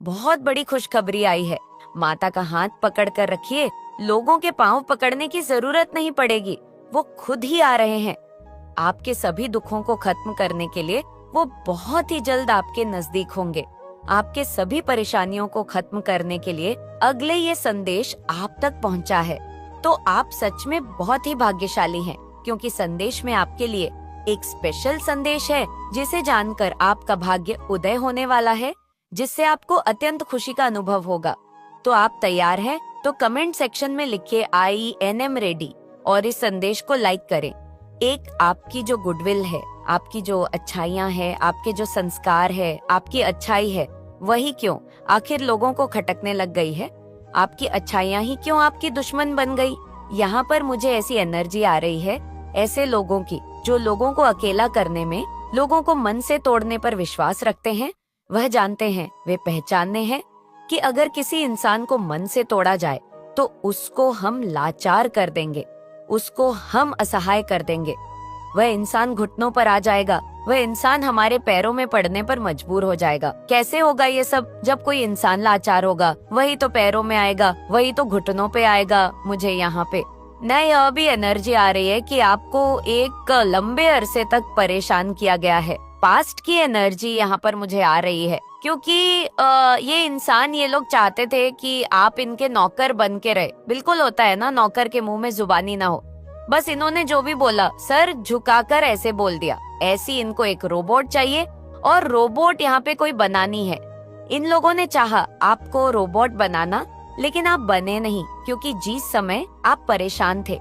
बहुत बड़ी खुशखबरी आई है। माता का हाथ पकड़ कर रखिए, लोगों के पांव पकड़ने की जरूरत नहीं पड़ेगी, वो खुद ही आ रहे हैं। आपके सभी दुखों को खत्म करने के लिए वो बहुत ही जल्द आपके नजदीक होंगे। आपके सभी परेशानियों को खत्म करने के लिए अगले ये संदेश आप तक पहुंचा है। तो आप सच में बहुत ही भाग्यशाली हैं, क्योंकि संदेश में आपके लिए एक स्पेशल संदेश है जिसे जानकर आपका भाग्य उदय होने वाला है, जिससे आपको अत्यंत खुशी का अनुभव होगा। तो आप तैयार हैं? तो कमेंट सेक्शन में लिखिए INM रेडी और इस संदेश को लाइक करें। एक आपकी जो गुडविल है, आपकी जो अच्छाइयाँ है, आपके जो संस्कार है, आपकी अच्छाई है, वही क्यों आखिर लोगों को खटकने लग गई है? आपकी अच्छाइयाँ ही क्यों आपकी दुश्मन बन गई? यहाँ पर मुझे ऐसी एनर्जी आ रही है ऐसे लोगों की जो लोगों को अकेला करने में, लोगों को मन से तोड़ने पर विश्वास रखते हैं। वह जानते हैं, वे पहचानते हैं कि अगर किसी इंसान को मन से तोड़ा जाए तो उसको हम लाचार कर देंगे, उसको हम असहाय कर देंगे। वह इंसान घुटनों पर आ जाएगा, वह इंसान हमारे पैरों में पड़ने पर मजबूर हो जाएगा। कैसे होगा ये सब? जब कोई इंसान लाचार होगा, वही तो पैरों में आएगा, वही तो घुटनों पे आएगा। मुझे यहाँ पे न यह भी एनर्जी आ रही है कि आपको एक लंबे अरसे तक परेशान किया गया है। पास्ट की एनर्जी यहाँ पर मुझे आ रही है, क्योंकि ये इंसान, ये लोग चाहते थे कि आप इनके नौकर बन के रहे। बिल्कुल होता है ना, नौकर के मुंह में जुबानी ना हो। बस इन्होंने जो भी बोला सर झुकाकर ऐसे बोल दिया। ऐसी इनको एक रोबोट चाहिए, और रोबोट यहाँ पे कोई बनानी है। इन लोगों ने चाहा आपको रोबोट बनाना, लेकिन आप बने नहीं, क्योंकि जिस समय आप परेशान थे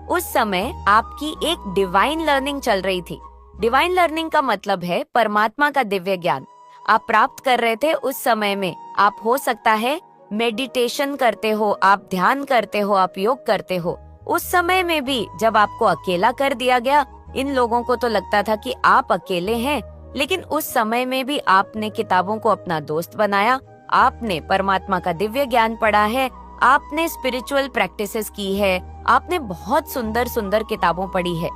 उस समय आपकी एक डिवाइन लर्निंग चल रही थी। डिवाइन लर्निंग का मतलब है परमात्मा का दिव्य ज्ञान आप प्राप्त कर रहे थे। उस समय में आप हो सकता है मेडिटेशन करते हो, आप ध्यान करते हो, आप योग करते हो। उस समय में भी जब आपको अकेला कर दिया गया, इन लोगों को तो लगता था कि आप अकेले हैं, लेकिन उस समय में भी आपने किताबों को अपना दोस्त बनाया, आपने परमात्मा का दिव्य ज्ञान पढ़ा है, आपने स्पिरिचुअल प्रैक्टिसेस की है, आपने बहुत सुंदर सुंदर किताबों पढ़ी है।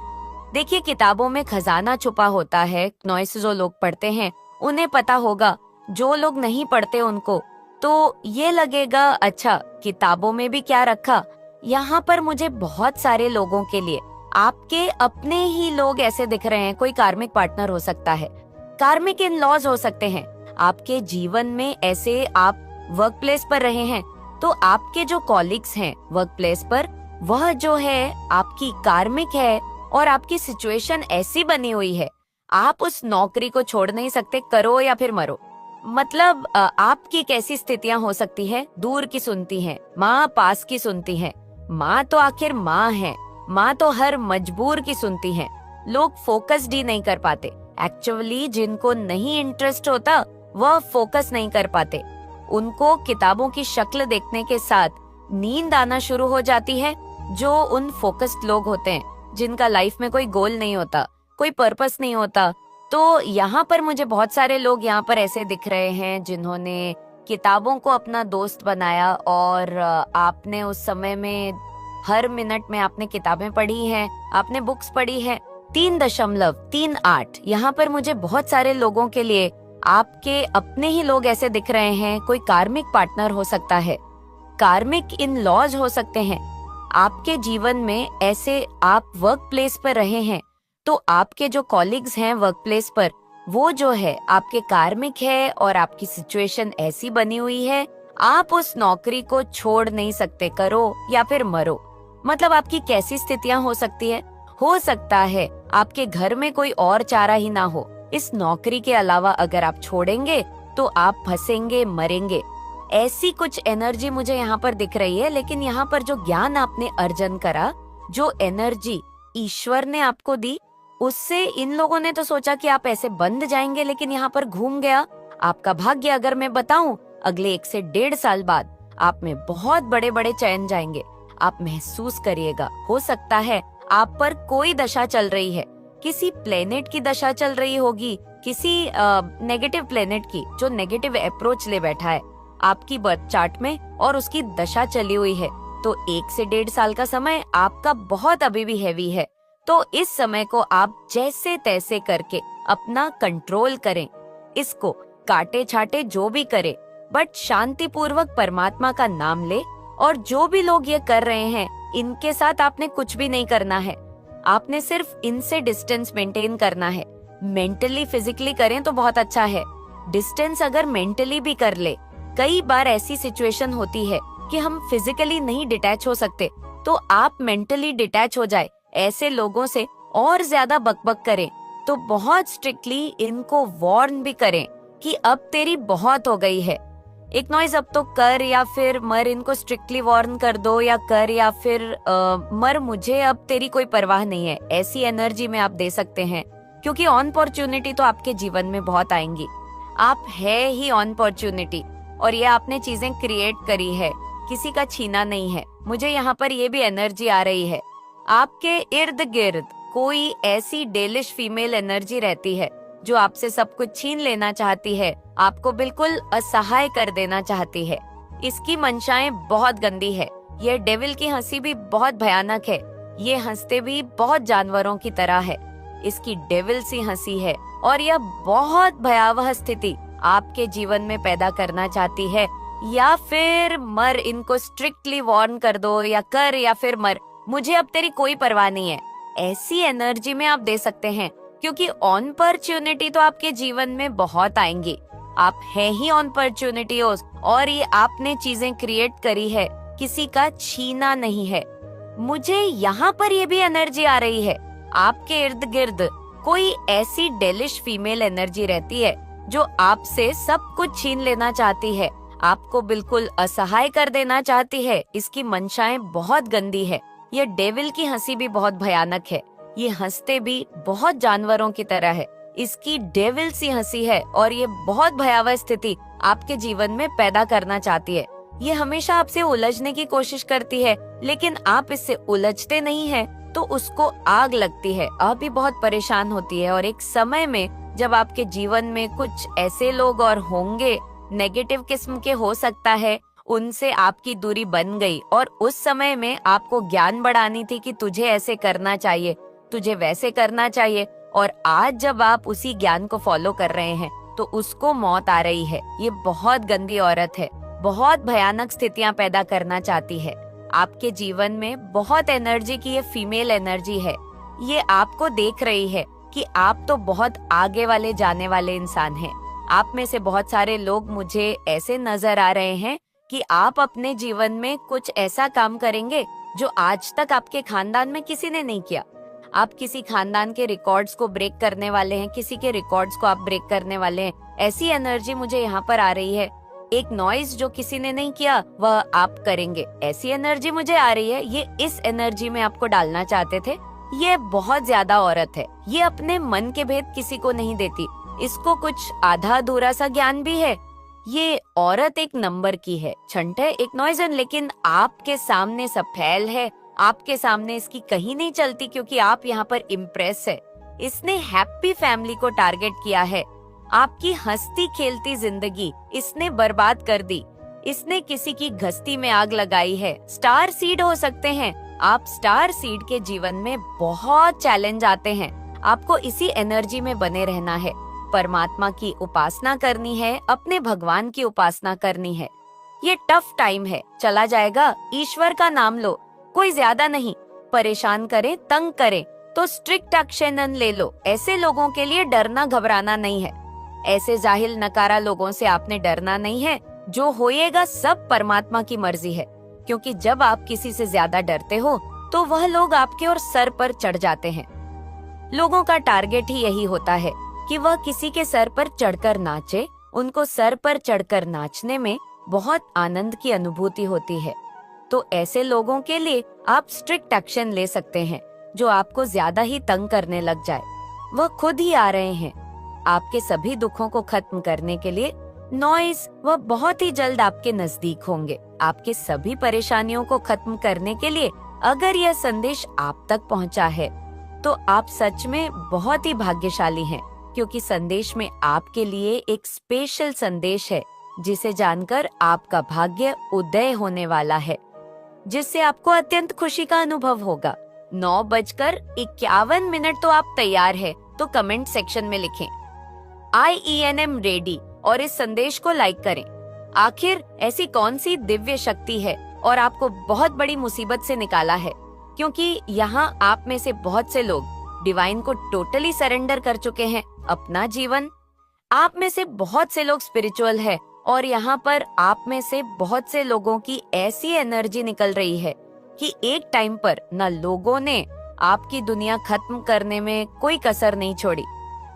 देखिए, किताबों में खजाना छुपा होता है। नॉइस जो लोग पढ़ते हैं उन्हें पता होगा, जो लोग नहीं पढ़ते उनको तो ये लगेगा अच्छा किताबों में भी क्या रखा। यहाँ पर मुझे बहुत सारे लोगों के लिए आपके अपने ही लोग ऐसे दिख रहे हैं। कोई कार्मिक पार्टनर हो सकता है, कार्मिक इन लॉज हो सकते हैं आपके जीवन में। ऐसे आप वर्क प्लेस पर रहे हैं तो आपके जो कॉलिग्स हैं वर्क प्लेस पर, वह जो है आपकी कार्मिक है, और आपकी सिचुएशन ऐसी बनी हुई है आप उस नौकरी को छोड़ नहीं सकते, करो या फिर मरो। मतलब आपकी कैसी स्थितियां हो सकती है? दूर की सुनती हैं माँ, पास की सुनती हैं माँ, तो आखिर माँ है, माँ तो हर मजबूर की सुनती हैं। लोग फोकस्ड ही नहीं कर पाते। एक्चुअली जिनको नहीं इंटरेस्ट होता वह फोकस नहीं कर पाते। उनको किताबों की शक्ल देखने के साथ नींद आना शुरू हो जाती है। जो उन फोकस्ड लोग होते हैं जिनका लाइफ में कोई गोल नहीं होता, कोई पर्पस नहीं होता। तो यहाँ पर मुझे बहुत सारे लोग यहाँ पर ऐसे दिख रहे हैं जिन्होंने किताबों को अपना दोस्त बनाया, और आपने उस समय में हर मिनट में आपने किताबें पढ़ी हैं, आपने बुक्स पढ़ी हैं। 3.38 यहाँ पर मुझे बहुत सारे लोगों के लिए आपके अपने ही लोग ऐसे दिख रहे हैं। कोई कार्मिक पार्टनर हो सकता है, कार्मिक इन लॉज हो सकते हैं आपके जीवन में। ऐसे आप वर्क प्लेस पर रहे हैं तो आपके जो कॉलिग्स हैं वर्क प्लेस पर, वो जो है आपके कार्मिक है, और आपकी सिचुएशन ऐसी बनी हुई है आप उस नौकरी को छोड़ नहीं सकते, करो या फिर मरो। मतलब आपकी कैसी स्थितियां हो सकती है? हो सकता है आपके घर में कोई और चारा ही ना हो, इस नौकरी के अलावा अगर आप छोड़ेंगे तो आप फंसेंगे, मरेंगे। ऐसी कुछ एनर्जी मुझे यहाँ पर दिख रही है। लेकिन यहाँ पर जो ज्ञान आपने अर्जन करा, जो एनर्जी ईश्वर ने आपको दी, उससे इन लोगों ने तो सोचा कि आप ऐसे बंद जाएंगे, लेकिन यहाँ पर घूम गया आपका भाग्य। अगर मैं बताऊं, अगले 1 से 1.5 साल बाद आप में बहुत बड़े बड़े चयन जाएंगे। आप महसूस करिएगा। हो सकता है आप पर कोई दशा चल रही है, किसी प्लेनेट की दशा चल रही होगी, किसी नेगेटिव प्लेनेट की, जो नेगेटिव अप्रोच ले बैठा है आपकी बर्थ चार्ट में, और उसकी दशा चली हुई है। तो 1 से 1.5 साल का समय आपका बहुत अभी भी हैवी है। तो इस समय को आप जैसे तैसे करके अपना कंट्रोल करें, इसको काटे छाटे जो भी करे, बट शांति पूर्वक परमात्मा का नाम ले। और जो भी लोग ये कर रहे हैं, इनके साथ आपने कुछ भी नहीं करना है। आपने सिर्फ इनसे डिस्टेंस मेंटेन करना है। मेंटली फिजिकली करें तो बहुत अच्छा है, डिस्टेंस अगर मेंटली भी कर ले। कई बार ऐसी सिचुएशन होती है कि हम फिजिकली नहीं डिटैच हो सकते, तो आप मेंटली डिटैच हो जाए ऐसे लोगों से और ज्यादा बकबक करें, तो बहुत स्ट्रिक्टली इनको वार्न भी करें कि अब तेरी बहुत हो गई है, इग्नोर अब तो कर या फिर मर। इनको स्ट्रिक्टली वार्न कर दो, या कर या फिर मर, मुझे अब तेरी कोई परवाह नहीं है। ऐसी एनर्जी में आप दे सकते हैं, क्योंकि अपॉर्चुनिटी तो आपके जीवन में बहुत आएंगी। आप है ही अपॉर्चुनिटी, और ये आपने चीजें क्रिएट करी है, किसी का छीना नहीं है। मुझे यहाँ पर ये भी एनर्जी आ रही है, आपके इर्द गिर्द कोई ऐसी डेलिश फीमेल एनर्जी रहती है जो आपसे सब कुछ छीन लेना चाहती है, आपको बिल्कुल असहाय कर देना चाहती है। इसकी मंशाएं बहुत गंदी है। ये डेविल की हंसी भी बहुत भयानक है। ये हंसते भी बहुत जानवरों की तरह है। इसकी डेविल सी हंसी है, और यह बहुत भयावह स्थिति आपके जीवन में पैदा करना चाहती है। या फिर मर, इनको स्ट्रिक्टली वार्न कर दो, या कर या फिर मर, मुझे अब तेरी कोई परवाह नहीं है। ऐसी एनर्जी में आप दे सकते हैं, क्योंकि अपॉर्चुनिटी तो आपके जीवन में बहुत आएंगी। आप है ही अपॉर्चुनिटी, और ये आपने चीजें क्रिएट करी है, किसी का छीना नहीं है। मुझे यहाँ पर ये भी एनर्जी आ रही है, आपके इर्द गिर्द कोई ऐसी डेलिश फीमेल एनर्जी रहती है जो आपसे सब कुछ छीन लेना चाहती है, आपको बिल्कुल असहाय कर देना चाहती है। इसकी मंशाएं बहुत गंदी है। ये डेविल की हंसी भी बहुत भयानक है। ये हंसते भी बहुत जानवरों की तरह है। इसकी डेविल सी हंसी है, और ये बहुत भयावह स्थिति आपके जीवन में पैदा करना चाहती है। ये हमेशा आपसे उलझने की कोशिश करती है, लेकिन आप इससे उलझते नहीं हैं, तो उसको आग लगती है। आप भी बहुत परेशान होती है, और एक समय में जब आपके जीवन में कुछ ऐसे लोग और होंगे, नेगेटिव किस्म के हो सकता है, उनसे आपकी दूरी बन गई, और उस समय में आपको ज्ञान बढ़ानी थी कि तुझे ऐसे करना चाहिए, तुझे वैसे करना चाहिए, और आज जब आप उसी ज्ञान को फॉलो कर रहे हैं तो उसको मौत आ रही है। ये बहुत गंदी औरत है, बहुत भयानक स्थितियां पैदा करना चाहती है आपके जीवन में। बहुत एनर्जी की ये फीमेल एनर्जी है। ये आपको देख रही है कि आप तो बहुत आगे वाले जाने वाले इंसान हैं। आप में से बहुत सारे लोग मुझे ऐसे नजर आ रहे हैं कि आप अपने जीवन में कुछ ऐसा काम करेंगे जो आज तक आपके खानदान में किसी ने नहीं किया। आप किसी खानदान के रिकॉर्ड्स को ब्रेक करने वाले हैं, किसी के रिकॉर्ड्स को आप ब्रेक करने वाले हैं। ऐसी एनर्जी मुझे यहाँ पर आ रही है। एक नॉइज जो किसी ने नहीं किया वह आप करेंगे, ऐसी एनर्जी मुझे आ रही है। ये इस एनर्जी में आपको डालना चाहते थे। ये बहुत ज्यादा औरत है। ये अपने मन के भेद किसी को नहीं देती। इसको कुछ आधा अधूरा सा ज्ञान भी है। ये औरत एक नंबर की है, छंट है, एक नॉइजन, लेकिन आपके सामने सब फैल है। आपके सामने इसकी कहीं नहीं चलती, क्योंकि आप यहाँ पर इम्प्रेस है। इसने हैप्पी फैमिली को टारगेट किया है। आपकी हंसती खेलती जिंदगी इसने बर्बाद कर दी। इसने किसी की घस्ती में आग लगाई है। स्टार सीड हो सकते हैं आप। स्टार सीड के जीवन में बहुत चैलेंज आते हैं। आपको इसी एनर्जी में बने रहना है। परमात्मा की उपासना करनी है, अपने भगवान की उपासना करनी है। ये टफ टाइम है, चला जाएगा। ईश्वर का नाम लो, कोई ज्यादा नहीं। परेशान करे, तंग करे तो स्ट्रिक्ट एक्शन ले लो। ऐसे लोगों के लिए डरना घबराना नहीं है। ऐसे जाहिल नकारा लोगों से आपने डरना नहीं है। जो होएगा सब परमात्मा की मर्जी है, क्योंकि जब आप किसी से ज्यादा डरते हो तो वह लोग आपके और सर पर चढ़ जाते हैं। लोगों का टारगेट ही यही होता है कि वह किसी के सर पर चढ़कर नाचे। उनको सर पर चढ़कर नाचने में बहुत आनंद की अनुभूति होती है। तो ऐसे लोगों के लिए आप स्ट्रिक्ट एक्शन ले सकते हैं। जो आपको ज्यादा ही तंग करने लग जाए, वह खुद ही आ रहे हैं आपके सभी दुखों को खत्म करने के लिए। नॉइज वह बहुत ही जल्द आपके नजदीक होंगे, आपके सभी परेशानियों को खत्म करने के लिए। अगर यह संदेश आप तक पहुंचा है तो आप सच में बहुत ही भाग्यशाली हैं, क्योंकि संदेश में आपके लिए एक स्पेशल संदेश है, जिसे जानकर आपका भाग्य उदय होने वाला है, जिससे आपको अत्यंत खुशी का अनुभव होगा। 9:51 तो आप तैयार है तो कमेंट सेक्शन में लिखें IENM रेडी और इस संदेश को लाइक करें। आखिर ऐसी कौन सी दिव्य शक्ति है और आपको बहुत बड़ी मुसीबत से निकाला है? क्योंकि यहाँ आप में से बहुत से लोग डिवाइन को टोटली सरेंडर कर चुके हैं अपना जीवन। आप में से बहुत से लोग स्पिरिचुअल है और यहाँ पर आप में से बहुत से लोगों की ऐसी एनर्जी निकल रही है कि एक टाइम पर न लोगों ने आपकी दुनिया खत्म करने में कोई कसर नहीं छोड़ी,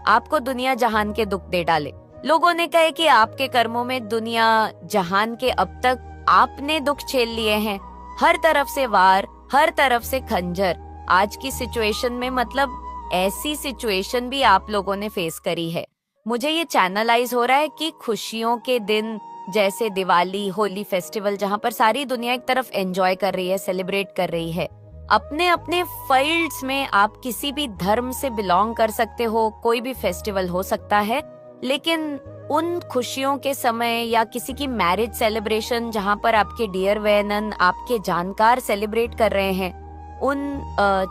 आपको दुनिया जहान के दुख दे डाले। लोगों ने कहे कि आपके कर्मों में दुनिया जहान के अब तक आपने दुख झेल लिए हैं, हर तरफ से वार, हर तरफ से खंजर। आज की सिचुएशन में मतलब ऐसी सिचुएशन भी आप लोगों ने फेस करी है। मुझे ये चैनलाइज हो रहा है कि खुशियों के दिन जैसे दिवाली, होली फेस्टिवल, जहाँ पर सारी दुनिया एक तरफ एंजॉय कर रही है, सेलिब्रेट कर रही है। अपने अपने फील्ड्स में आप किसी भी धर्म से बिलोंग कर सकते हो, कोई भी फेस्टिवल हो सकता है, लेकिन उन खुशियों के समय या किसी की मैरिज सेलिब्रेशन जहाँ पर आपके डियर वेनन, आपके जानकार सेलिब्रेट कर रहे हैं उन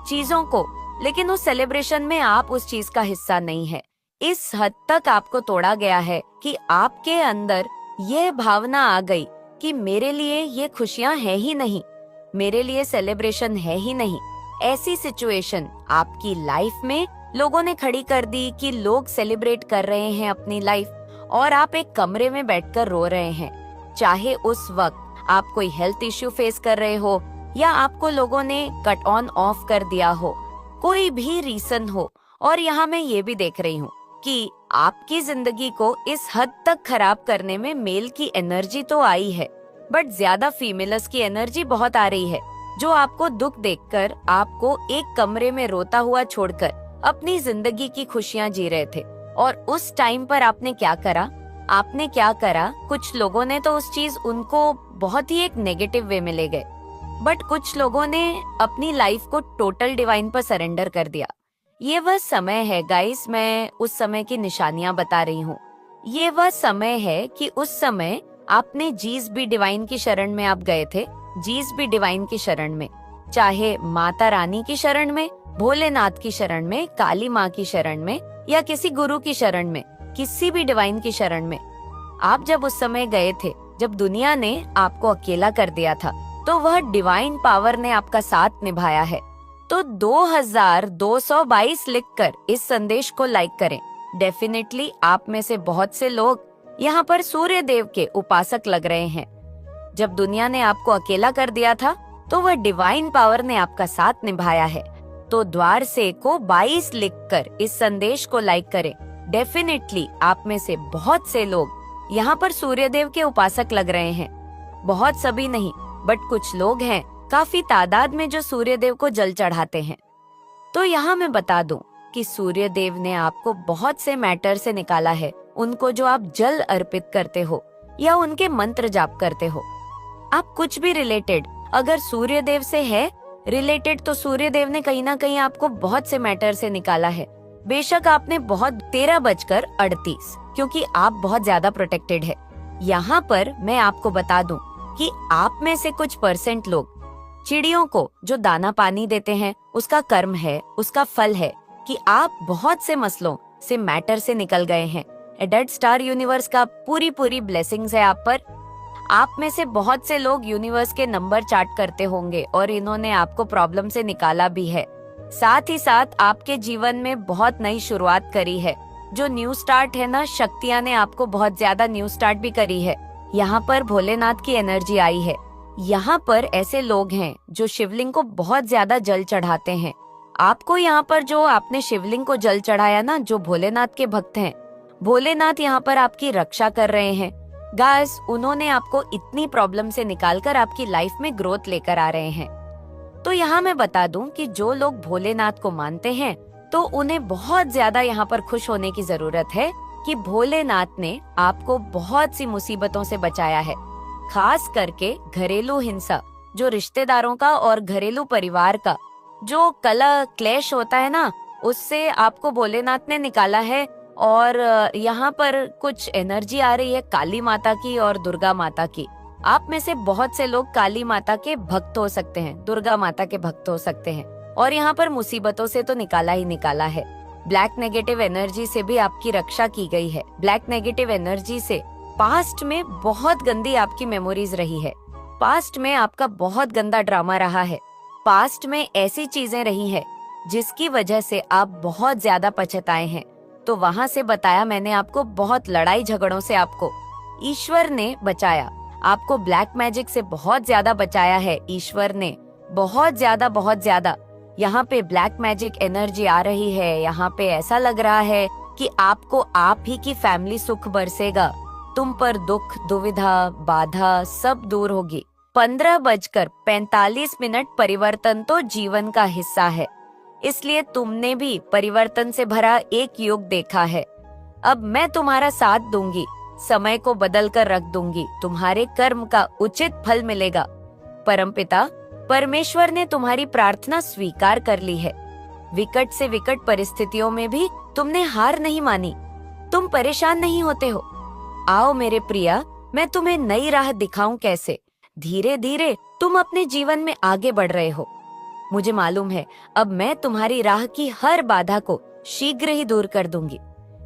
चीजों को, लेकिन उस सेलिब्रेशन में आप उस चीज का हिस्सा नहीं है। इस हद तक आपको तोड़ा गया है कि आपके अंदर यह भावना आ गई कि मेरे लिए ये खुशियां है ही नहीं, मेरे लिए सेलिब्रेशन है ही नहीं। ऐसी सिचुएशन आपकी लाइफ में लोगों ने खड़ी कर दी कि लोग सेलिब्रेट कर रहे हैं अपनी लाइफ और आप एक कमरे में बैठकर रो रहे हैं। चाहे उस वक्त आप कोई हेल्थ इश्यू फेस कर रहे हो या आपको लोगों ने कट ऑन ऑफ कर दिया हो, कोई भी रीजन हो। और यहाँ मैं ये भी देख रही हूँ कि आपकी जिंदगी को इस हद तक खराब करने में मेल की एनर्जी तो आई है, बट ज्यादा फीमेल्स की एनर्जी बहुत आ रही है, जो आपको दुख देखकर आपको एक कमरे में रोता हुआ छोड़कर अपनी जिंदगी की खुशियां जी रहे थे। और उस टाइम पर आपने क्या करा? कुछ लोगों ने तो उस चीज उनको बहुत ही एक नेगेटिव वे में ले गए, बट कुछ लोगों ने अपनी लाइफ को टोटल डिवाइन पर सरेंडर कर दिया। ये वह समय है गाइस, मैं उस समय की निशानियां बता रही हूँ। ये वह समय है कि उस समय आपने जीस भी डिवाइन की शरण में आप गए थे, जीस भी डिवाइन की शरण में, चाहे माता रानी की शरण में, भोलेनाथ की शरण में, काली माँ की शरण में या किसी गुरु की शरण में, किसी भी डिवाइन की शरण में। आप जब उस समय गए थे, जब दुनिया ने आपको अकेला कर दिया था, तो वह डिवाइन पावर ने आपका साथ निभाया है। तो 2222 लिखकर इस संदेश को लाइक करें। डेफिनेटली आप में से बहुत से लोग यहाँ पर सूर्य देव के उपासक लग रहे हैं। जब दुनिया ने आपको अकेला कर दिया था, तो वह डिवाइन पावर ने आपका साथ निभाया है। तो द्वार से को 22 लिखकर इस संदेश को लाइक करें। डेफिनेटली आप में से बहुत से लोग यहाँ पर सूर्य देव के उपासक लग रहे हैं। बहुत सभी नहीं, बट कुछ लोग हैं काफी तादाद में जो सूर्य देव को जल चढ़ाते हैं। तो यहाँ मैं बता दूं कि सूर्य देव ने आपको बहुत से मैटर से निकाला है, उनको जो आप जल अर्पित करते हो या उनके मंत्र जाप करते हो। आप कुछ भी रिलेटेड अगर सूर्य देव से है रिलेटेड, तो सूर्य देव ने कहीं ना कहीं आपको बहुत से मैटर से निकाला है। बेशक आपने बहुत 13:38, क्योंकि आप बहुत ज्यादा प्रोटेक्टेड है। यहाँ पर मैं आपको बता दूं कि आप में से कुछ परसेंट लोग चिड़ियों को जो दाना पानी देते हैं, उसका कर्म है, उसका फल है कि आप बहुत से मसलों से, मैटर से निकल गए हैं। एडल्ट स्टार यूनिवर्स का पूरी ब्लेसिंग्स है आप पर। आप में से बहुत से लोग यूनिवर्स के नंबर चार्ट करते होंगे और इन्होंने आपको प्रॉब्लम से निकाला भी है। साथ ही साथ आपके जीवन में बहुत नई शुरुआत करी है। जो न्यू स्टार्ट है ना, शक्तियां ने आपको बहुत ज्यादा न्यू स्टार्ट भी करी है। यहाँ पर भोलेनाथ की एनर्जी आई है। यहाँ पर ऐसे लोग हैं जो शिवलिंग को बहुत ज्यादा जल चढ़ाते हैं। आपको यहाँ पर जो आपने शिवलिंग को जल चढ़ाया ना, जो भोलेनाथ के भक्त हैं, भोलेनाथ यहाँ पर आपकी रक्षा कर रहे हैं। गाइस, उन्होंने आपको इतनी प्रॉब्लम से निकालकर आपकी लाइफ में ग्रोथ लेकर आ रहे हैं। तो यहाँ मैं बता दूं कि जो लोग भोलेनाथ को मानते हैं, तो उन्हें बहुत ज्यादा यहाँ पर खुश होने की जरूरत है कि भोलेनाथ ने आपको बहुत सी मुसीबतों से बचाया है। खास करके घरेलू हिंसा, जो रिश्तेदारों का और घरेलू परिवार का जो कलह क्लेश होता है ना, उससे आपको भोलेनाथ ने निकाला है। और यहाँ पर कुछ एनर्जी आ रही है काली माता की और दुर्गा माता की। आप में से बहुत से लोग काली माता के भक्त हो सकते हैं, दुर्गा माता के भक्त हो सकते हैं, और यहाँ पर मुसीबतों से तो निकाला ही निकाला है। ब्लैक नेगेटिव एनर्जी से भी आपकी रक्षा की गई है। ब्लैक नेगेटिव एनर्जी से पास्ट में बहुत गंदी आपकी मेमोरीज रही है, पास्ट में आपका बहुत गंदा ड्रामा रहा है, पास्ट में ऐसी चीजें रही है जिसकी वजह से आप बहुत ज्यादा पछताए हैं। तो वहां से बताया मैंने आपको, बहुत लड़ाई झगड़ों से आपको ईश्वर ने बचाया, आपको ब्लैक मैजिक से बहुत ज्यादा बचाया है ईश्वर ने, बहुत ज्यादा। यहाँ पे ब्लैक मैजिक एनर्जी आ रही है, यहाँ पे ऐसा लग रहा है कि आपको आप ही की फैमिली सुख बरसेगा, तुम पर दुख दुविधा बाधा सब दूर होगी। 15:45 परिवर्तन तो जीवन का हिस्सा है, इसलिए तुमने भी परिवर्तन से भरा एक युग देखा है। अब मैं तुम्हारा साथ दूंगी, समय को बदल कर रख दूंगी, तुम्हारे कर्म का उचित फल मिलेगा। परमपिता परमेश्वर ने तुम्हारी प्रार्थना स्वीकार कर ली है। विकट से विकट परिस्थितियों में भी तुमने हार नहीं मानी, तुम परेशान नहीं होते हो। आओ मेरे प्रिया, मैं तुम्हें नई राह दिखाऊं कैसे। धीरे धीरे तुम अपने जीवन में आगे बढ़ रहे हो। मुझे मालूम है अब मैं तुम्हारी राह की हर बाधा को शीघ्र ही दूर कर दूंगी।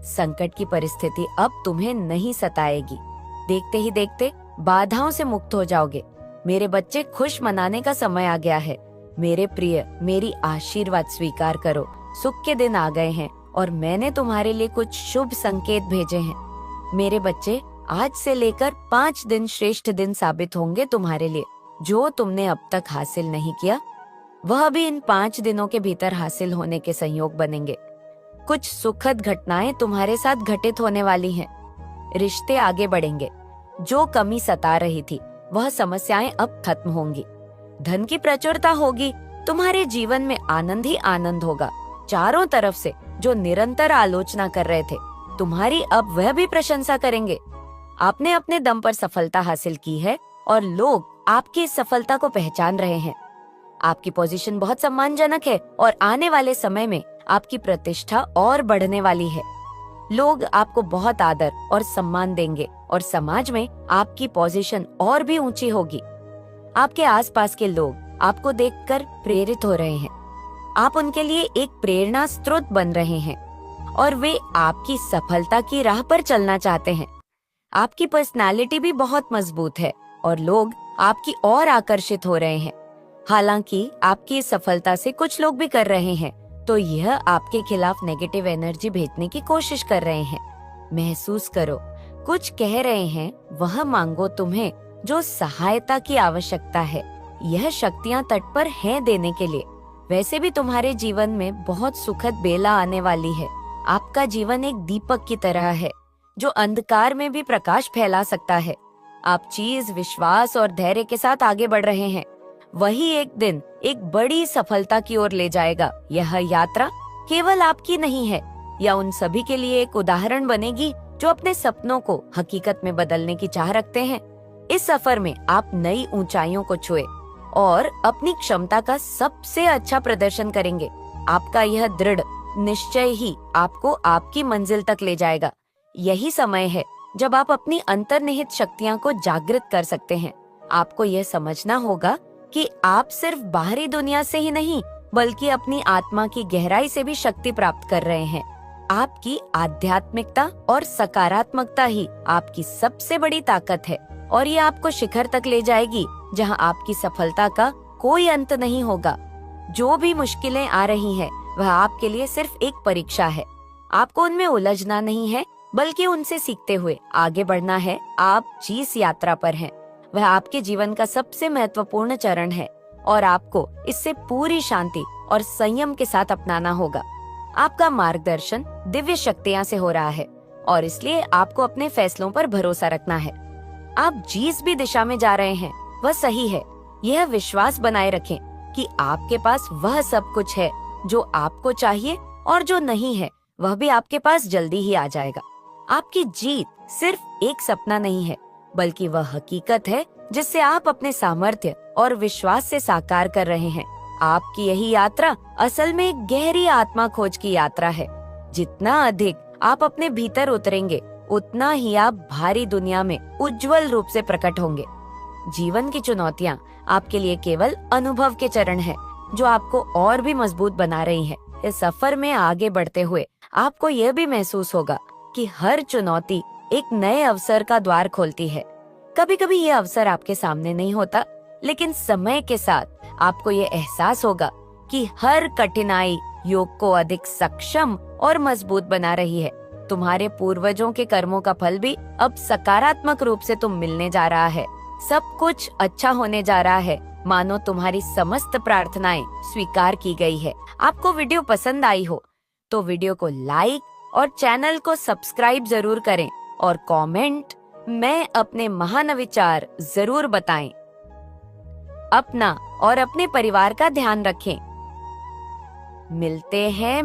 संकट की परिस्थिति अब तुम्हें नहीं सताएगी। देखते ही देखते बाधाओं से मुक्त हो जाओगे। मेरे बच्चे, खुश मनाने का समय आ गया है। मेरे प्रिय, मेरी आशीर्वाद स्वीकार करो। सुख के दिन आ गए हैं और मैंने तुम्हारे लिए कुछ शुभ संकेत भेजे हैं। मेरे बच्चे, आज से लेकर 5 दिन श्रेष्ठ दिन साबित होंगे तुम्हारे लिए। जो तुमने अब तक हासिल नहीं किया, वह भी इन 5 दिनों के भीतर हासिल होने के संयोग बनेंगे। कुछ सुखद घटनाएं तुम्हारे साथ घटित होने वाली हैं। रिश्ते आगे बढ़ेंगे। जो कमी सता रही थी, वह समस्याएं अब खत्म होंगी। धन की प्रचुरता होगी। तुम्हारे जीवन में आनंद ही आनंद होगा। चारों तरफ से जो निरंतर आलोचना कर रहे थे, तुम्हारी अब वह भी प्रशंसा करेंगे। आपने अपने दम पर सफलता हासिल की है और लोग आपकी इस सफलता को पहचान रहे हैं। आपकी पोजीशन बहुत सम्मानजनक है और आने वाले समय में आपकी प्रतिष्ठा और बढ़ने वाली है। लोग आपको बहुत आदर और सम्मान देंगे और समाज में आपकी पोजीशन और भी ऊंची होगी। आपके आसपास के लोग आपको देखकर प्रेरित हो रहे हैं। आप उनके लिए एक प्रेरणा स्रोत बन रहे हैं और वे आपकी सफलता की राह पर चलना चाहते हैं। आपकी पर्सनालिटी भी बहुत मजबूत है और लोग आपकी ओर आकर्षित हो रहे हैं। हालांकि आपकी इस सफलता से कुछ लोग भी कर रहे हैं तो यह आपके खिलाफ नेगेटिव एनर्जी भेजने की कोशिश कर रहे हैं। महसूस करो, कुछ कह रहे हैं, वह मांगो तुम्हें जो सहायता की आवश्यकता है। यह शक्तियाँ तट पर हैं देने के लिए। वैसे भी तुम्हारे जीवन में बहुत सुखद बेला आने वाली है। आपका जीवन एक दीपक की तरह है जो अंधकार में भी प्रकाश फैला सकता है। आप चीज, विश्वास और धैर्य के साथ आगे बढ़ रहे हैं। वही एक दिन एक बड़ी सफलता की ओर ले जाएगा। यह यात्रा केवल आपकी नहीं है, या उन सभी के लिए एक उदाहरण बनेगी जो अपने सपनों को हकीकत में बदलने की चाह रखते हैं। इस सफर में आप नई ऊंचाइयों को छुए और अपनी क्षमता का सबसे अच्छा प्रदर्शन करेंगे। आपका यह दृढ़ निश्चय ही आपको आपकी मंजिल तक ले जाएगा। यही समय है जब आप अपनी अंतर्निहित शक्तियां को जागृत कर सकते हैं। आपको यह समझना होगा कि आप सिर्फ बाहरी दुनिया से ही नहीं, बल्कि अपनी आत्मा की गहराई से भी शक्ति प्राप्त कर रहे हैं। आपकी आध्यात्मिकता और सकारात्मकता ही आपकी सबसे बड़ी ताकत है और ये आपको शिखर तक ले जाएगी जहां आपकी सफलता का कोई अंत नहीं होगा। जो भी मुश्किलें आ रही हैं, वह आपके लिए सिर्फ एक परीक्षा है। आपको उनमें उलझना नहीं है, बल्कि उनसे सीखते हुए आगे बढ़ना है। आप जिस यात्रा पर हैं, वह आपके जीवन का सबसे महत्वपूर्ण चरण है और आपको इससे पूरी शांति और संयम के साथ अपनाना होगा। आपका मार्गदर्शन दिव्य शक्तियां से हो रहा है और इसलिए आपको अपने फैसलों पर भरोसा रखना है। आप जिस भी दिशा में जा रहे हैं, वह सही है। यह विश्वास बनाए रखें कि आपके पास वह सब कुछ है जो आपको चाहिए और जो नहीं है, वह भी आपके पास जल्दी ही आ जाएगा। आपकी जीत सिर्फ एक सपना नहीं है, बल्कि वह हकीकत है जिससे आप अपने सामर्थ्य और विश्वास से साकार कर रहे हैं। आपकी यही यात्रा असल में एक गहरी आत्मा खोज की यात्रा है। जितना अधिक आप अपने भीतर उतरेंगे, उतना ही आप भारी दुनिया में उज्जवल रूप से प्रकट होंगे। जीवन की चुनौतियाँ आपके लिए केवल अनुभव के चरण हैं, जो आपको और भी मजबूत बना रही हैं। इस सफर में आगे बढ़ते हुए आपको यह भी महसूस होगा कि हर चुनौती एक नए अवसर का द्वार खोलती है। कभी कभी ये अवसर आपके सामने नहीं होता, लेकिन समय के साथ आपको ये एहसास होगा कि हर कठिनाई योग को अधिक सक्षम और मजबूत बना रही है। तुम्हारे पूर्वजों के कर्मों का फल भी अब सकारात्मक रूप से तुम मिलने जा रहा है। सब कुछ अच्छा होने जा रहा है, मानो तुम्हारी समस्त प्रार्थनाएं स्वीकार की गई है। आपको वीडियो पसंद आई हो तो वीडियो को लाइक और चैनल को सब्सक्राइब जरूर करें और कमेंट में अपने महान विचार जरूर बताएं। अपना और अपने परिवार का ध्यान रखें। मिलते हैं।